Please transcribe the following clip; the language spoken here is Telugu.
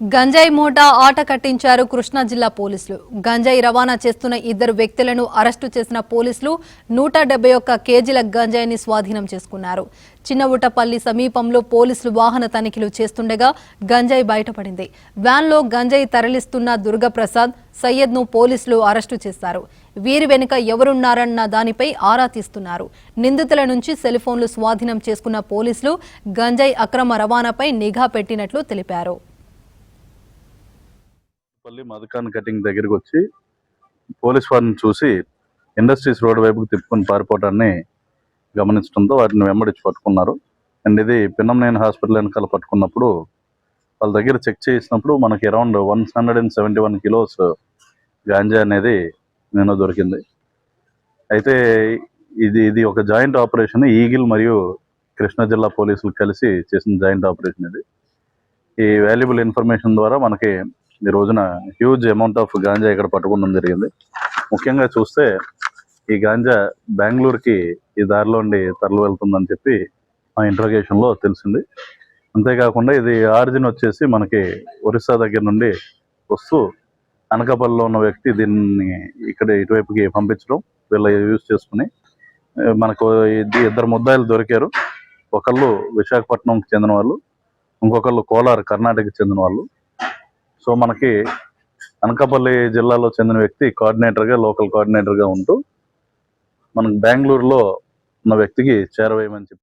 గంజాయి మూట ఆట కట్టించారు కృష్ణా జిల్లా పోలీసులు. గంజాయి రవాణా చేస్తున్న ఇద్దరు వ్యక్తులను అరెస్టు చేసిన పోలీసులు 171 కేజీల గంజాయిని స్వాధీనం చేసుకున్నారు. చిన్నవుటపల్లి సమీపంలో పోలీసులు వాహన తనిఖీలు చేస్తుండగా గంజాయి బయటపడింది. వ్యాన్లో గంజాయి తరలిస్తున్న దుర్గప్రసాద్, సయ్యద్ను పోలీసులు అరెస్టు చేశారు. వీరి వెనుక ఎవరున్నారన్న దానిపై ఆరా తీస్తున్నారు. నిందితుల నుంచి సెల్ ఫోన్లు స్వాధీనం చేసుకున్న పోలీసులు గంజాయి అక్రమ రవాణాపై నిఘా పెట్టినట్లు తెలిపారు. మధుకాన్ కటింగ్ దగ్గరికి వచ్చి పోలీస్ వారిని చూసి ఇండస్ట్రీస్ రోడ్ వైపుకి తిప్పుకొని పారిపోవడాన్ని గమనించడంతో వాటిని వెంబడించి పట్టుకున్నారు. అండ్ ఇది పిన్నంనేని హాస్పిటల్ వెనకాల పట్టుకున్నప్పుడు వాళ్ళ దగ్గర చెక్ చేసినప్పుడు మనకి అరౌండ్ 171 కిలోస్ గాంజా అనేది నిన్న దొరికింది. అయితే ఇది ఒక జాయింట్ ఆపరేషన్. ఈగిల్ మరియు కృష్ణా జిల్లా పోలీసులు కలిసి చేసిన జాయింట్ ఆపరేషన్ ఇది. ఈ వాల్యుబుల్ ఇన్ఫర్మేషన్ ద్వారా మనకి ఈ రోజున హ్యూజ్ అమౌంట్ ఆఫ్ గాంజా ఇక్కడ పట్టుకోవడం జరిగింది. ముఖ్యంగా చూస్తే ఈ గాంజా బెంగళూరుకి ఈ దారిలో ఉండి తరలి వెళ్తుందని చెప్పి మా ఇంట్రోగేషన్లో తెలిసింది. అంతేకాకుండా ఇది ఆరిజిన్ వచ్చేసి మనకి ఒరిస్సా దగ్గర నుండి వస్తూ అనకాపల్లిలో ఉన్న వ్యక్తి దీన్ని ఇక్కడ ఇటువైపుకి పంపించడం వీళ్ళ యూజ్ చేసుకుని మనకు ఇద్దరు ముద్దాయిలు దొరికారు. ఒకళ్ళు విశాఖపట్నంకి చెందిన వాళ్ళు, ఇంకొకళ్ళు కోలార్ కర్ణాటకకి చెందిన వాళ్ళు. సో మనకి అనకాపల్లి జిల్లాలో చెందిన వ్యక్తి లోకల్ కోఆర్డినేటర్గా ఉంటూ మనకు బెంగళూరులో ఉన్న వ్యక్తికి చేరవేయమని చెప్పి